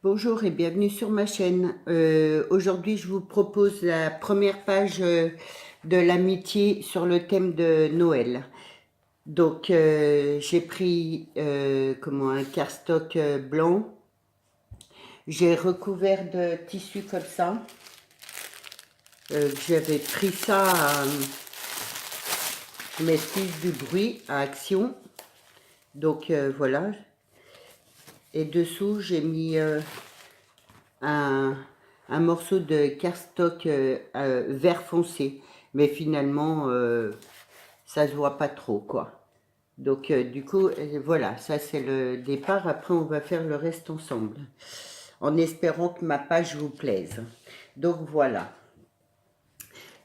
Bonjour et bienvenue sur ma chaîne. Aujourd'hui, je vous propose la première page de l'amitié sur le thème de Noël. Donc, j'ai pris un cardstock blanc. J'ai recouvert de tissu comme ça. J'avais pris ça à Maîtrise du bruit à Action. Donc, voilà. Et dessous, j'ai mis un morceau de cardstock vert foncé, mais finalement ça se voit pas trop quoi. Donc du coup voilà, ça c'est le départ. Après on va faire le reste ensemble en espérant que ma page vous plaise. Donc voilà,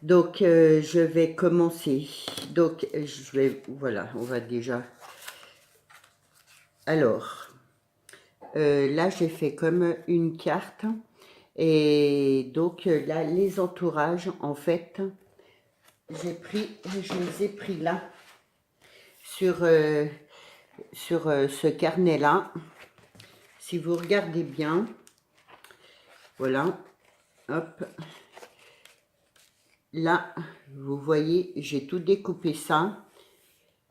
donc je vais commencer. Donc voilà, on va déjà, alors là j'ai fait comme une carte. Et donc là, les entourages, en fait, je les ai pris là, sur, ce carnet-là. Si vous regardez bien, voilà, hop, là, vous voyez, j'ai tout découpé ça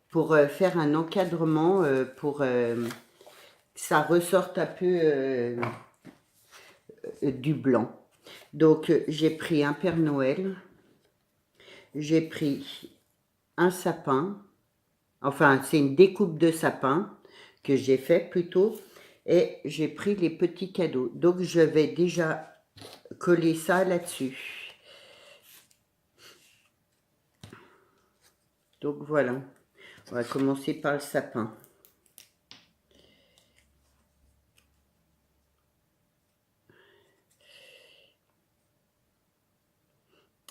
pour faire un encadrement, pour que ça ressorte un peu du blanc. Donc, j'ai pris un Père Noël, j'ai pris un sapin. Enfin, c'est une découpe de sapin que j'ai fait plutôt. Et j'ai pris les petits cadeaux. Donc, je vais déjà coller ça là-dessus. Donc, voilà. On va commencer par le sapin.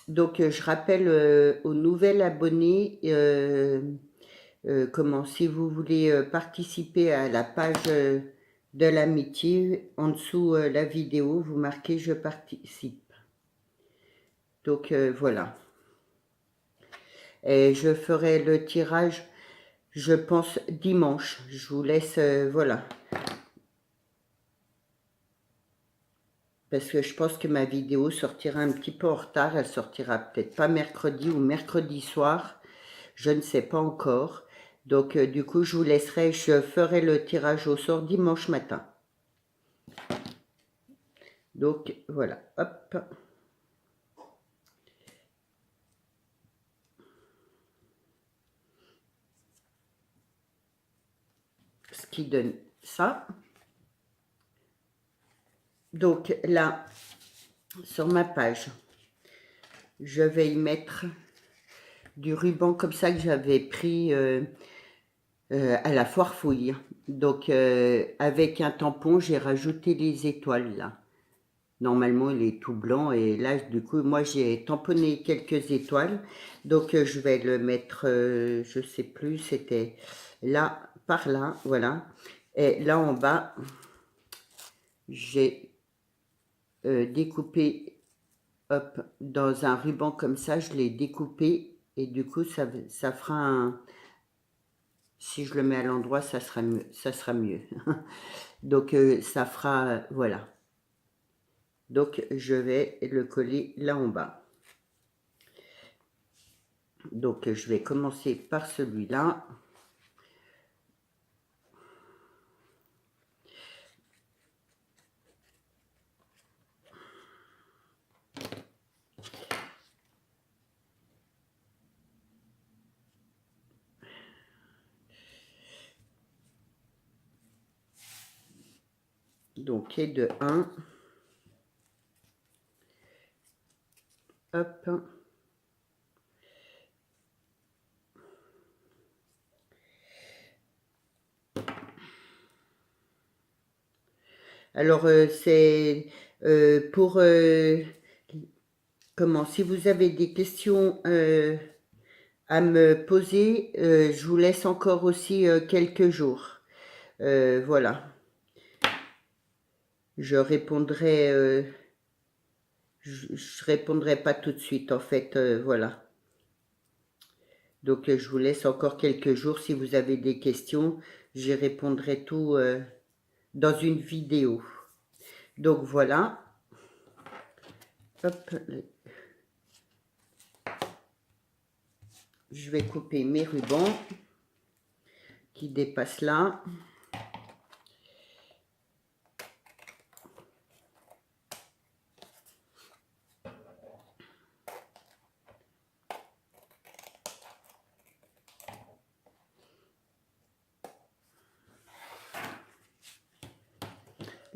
Donc, je rappelle aux nouvelles abonnés, si vous voulez participer à la page de l'amitié, en dessous la vidéo, vous marquez « Je participe ». Donc, voilà. Et je ferai le tirage, je pense, dimanche. Je vous laisse, voilà. Parce que je pense que ma vidéo sortira un petit peu en retard. Elle sortira peut-être pas mercredi ou mercredi soir. Je ne sais pas encore. Donc, du coup, je vous laisserai, je ferai le tirage au sort dimanche matin. Donc, voilà, hop. Ce qui donne ça. Donc, là, sur ma page, je vais y mettre du ruban comme ça que j'avais pris à la foire fouille. Donc, avec un tampon, j'ai rajouté les étoiles là. Normalement, il est tout blanc et là, du coup, moi, j'ai tamponné quelques étoiles. Donc, je vais le mettre, je sais plus, c'était là, par là, voilà. Et là, en bas, j'ai découpé, hop, dans un ruban comme ça, je l'ai découpé et du coup, ça fera un... Si je le mets à l'endroit, ça sera mieux. Ça sera mieux. Donc, ça fera, voilà. Donc, je vais le coller là en bas. Donc, je vais commencer par celui-là. Donc, et de 1. Hop. Alors, c'est pour... si vous avez des questions à me poser, je vous laisse encore aussi quelques jours. Voilà. Je répondrai... je répondrai pas tout de suite, en fait, voilà. Donc, je vous laisse encore quelques jours. Si vous avez des questions, j'y répondrai tout dans une vidéo. Donc voilà. Hop. Je vais couper mes rubans qui dépassent là.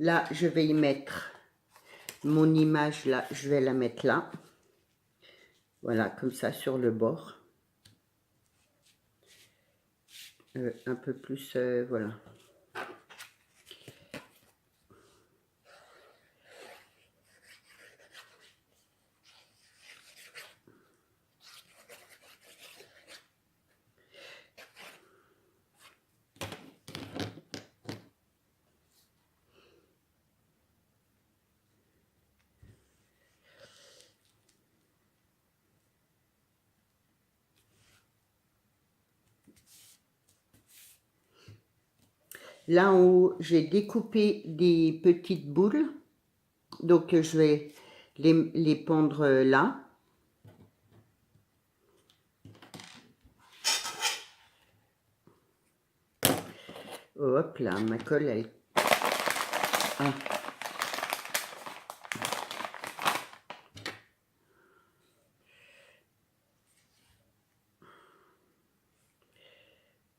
Là, je vais y mettre mon image, là, je vais la mettre là. Voilà, comme ça, sur le bord. Un peu plus, voilà. Là en haut, j'ai découpé des petites boules. Donc, je vais les pendre là. Hop là, ma colle, elle... Ah.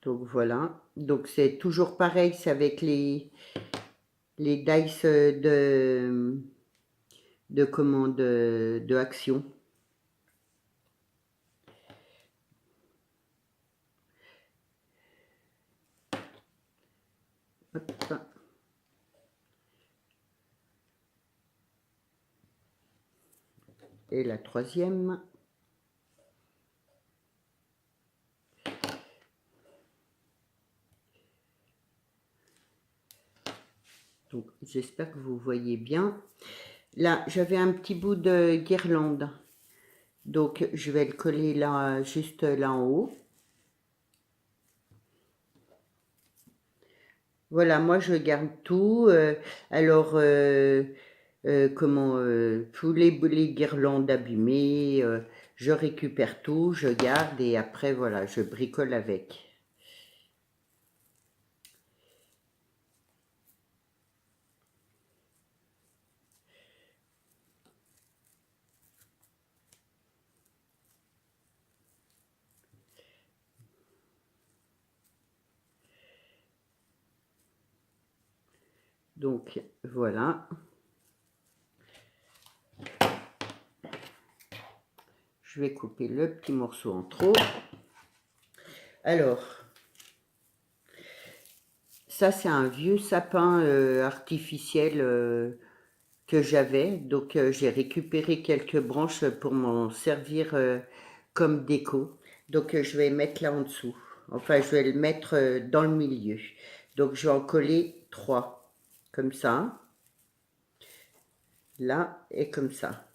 Donc voilà, donc c'est toujours pareil, c'est avec les dice de commande de Action. Hop. Et la troisième. Donc j'espère que vous voyez bien. Là, j'avais un petit bout de guirlande. Donc je vais le coller là, juste là en haut. Voilà, moi je garde tout. Alors, tous les guirlandes abîmées, je récupère tout, je garde et après, voilà, je bricole avec. Donc, voilà. Je vais couper le petit morceau en trop. Alors, ça c'est un vieux sapin artificiel que j'avais. Donc, j'ai récupéré quelques branches pour m'en servir comme déco. Donc, je vais mettre là en dessous. Enfin, je vais le mettre dans le milieu. Donc, je vais en coller 3. Comme ça. Là et comme ça.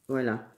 Voilà.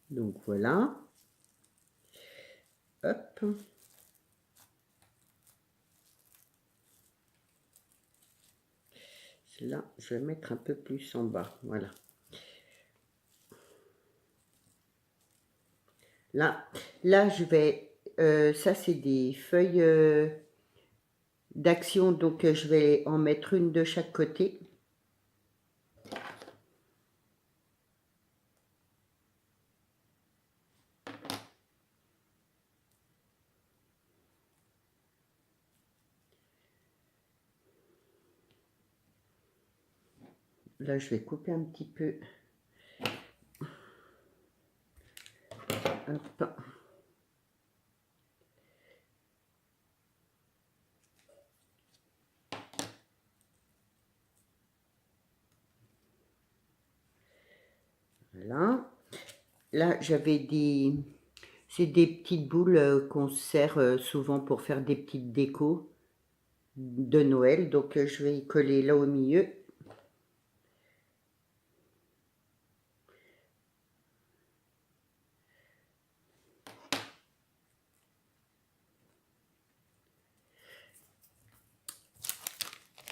Donc, voilà. Hop. Là, je vais mettre un peu plus en bas. Voilà. Là, je vais... ça, c'est des feuilles d'Action. Donc, je vais en mettre une de chaque côté. Là, je vais couper un petit peu. Hop. Voilà. Là, j'avais des... C'est des petites boules qu'on sert souvent pour faire des petites décos de Noël. Donc, je vais y coller là au milieu.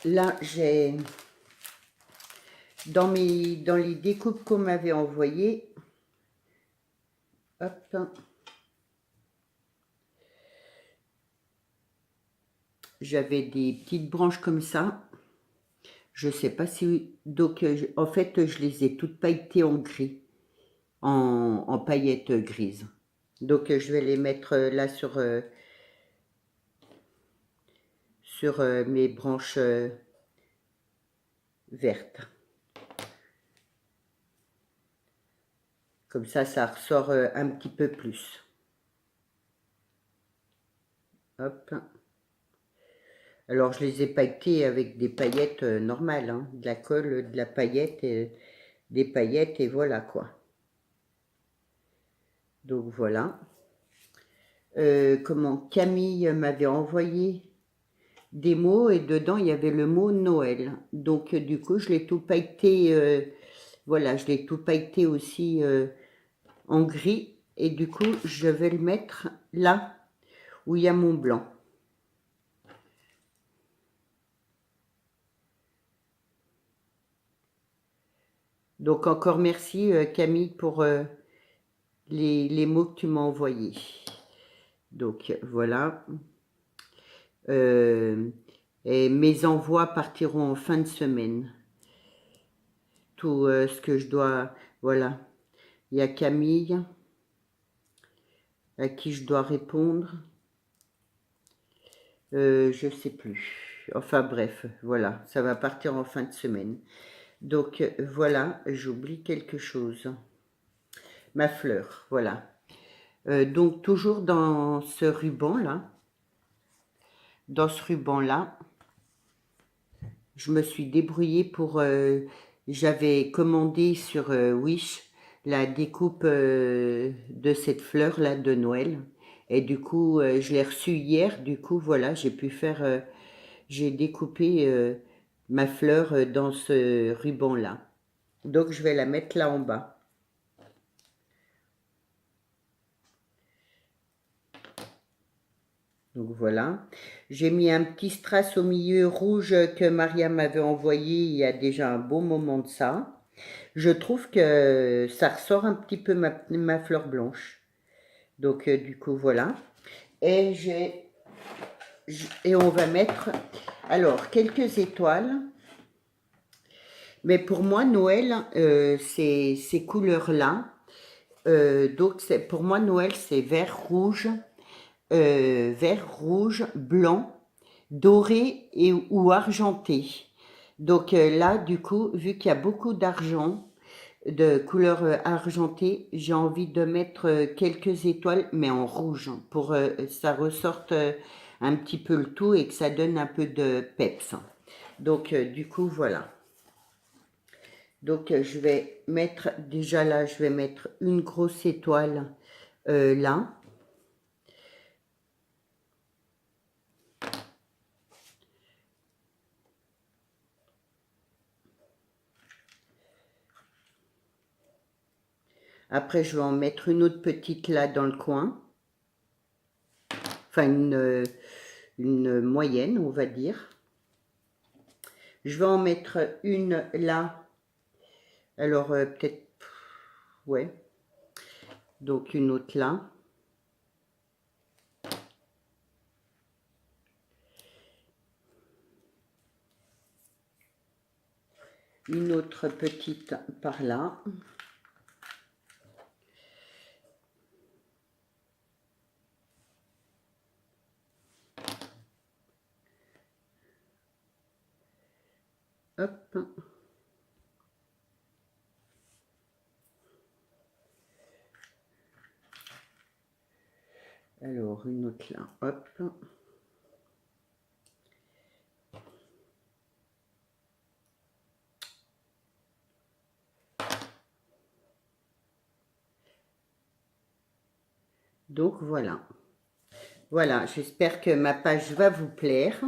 Là, j'ai... Dans les découpes qu'on m'avait envoyées, hop, j'avais des petites branches comme ça. Je sais pas si... Donc, en fait, je les ai toutes pailletées en gris, en paillettes grises. Donc, je vais les mettre là sur mes branches vertes. Comme ça ressort un petit peu plus. Hop. Alors, je les ai pailletées avec des paillettes normales, hein, de la colle, de la paillette, et, des paillettes, et voilà quoi. Donc, voilà. Comment Camille m'avait envoyé des mots, et dedans, il y avait le mot Noël. Donc, du coup, je l'ai tout pailleté, voilà, je l'ai tout pailleté aussi en gris. Et du coup, je vais le mettre là où il y a mon blanc. Donc encore merci Camille pour les mots que tu m'as envoyés. Donc voilà. Et mes envois partiront en fin de semaine. Tout ce que je dois... Voilà. Il y a Camille à qui je dois répondre. Je sais plus. Enfin bref, voilà. Ça va partir en fin de semaine. Donc voilà, j'oublie quelque chose. Ma fleur, voilà. Donc toujours dans ce ruban-là, je me suis débrouillée pour... j'avais commandé sur Wish la découpe de cette fleur-là de Noël. Et du coup, je l'ai reçue hier. Du coup, voilà, j'ai pu faire... j'ai découpé ma fleur dans ce ruban-là. Donc, je vais la mettre là en bas. Donc voilà, j'ai mis un petit strass au milieu rouge que Maria m'avait envoyé il y a déjà un bon moment de ça. Je trouve que ça ressort un petit peu ma fleur blanche. Donc du coup voilà. Et et on va mettre alors quelques étoiles. Mais pour moi Noël, ces couleurs-là. Donc pour moi Noël c'est vert, rouge, blanc, doré et ou argenté. Donc là, du coup, vu qu'il y a beaucoup d'argent, de couleur argentée, j'ai envie de mettre quelques étoiles, mais en rouge, pour ça ressorte un petit peu le tout et que ça donne un peu de peps. Donc du coup, voilà. Donc je vais mettre, déjà là, je vais mettre une grosse étoile là. Après, je vais en mettre une autre petite là dans le coin. Enfin, une moyenne, on va dire. Je vais en mettre une là. Alors, peut-être... Ouais. Donc, une autre là. Une autre petite par là. Hop. Alors, une autre là, hop. Donc voilà. Voilà, j'espère que ma page va vous plaire.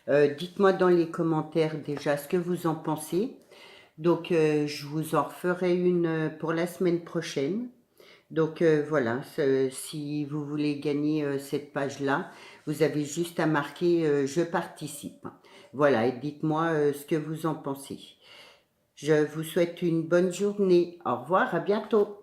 Dites-moi dans les commentaires déjà ce que vous en pensez. Donc, je vous en referai une pour la semaine prochaine. Donc, voilà, si vous voulez gagner cette page-là, vous avez juste à marquer je participe. Voilà, et dites-moi ce que vous en pensez. Je vous souhaite une bonne journée. Au revoir, à bientôt.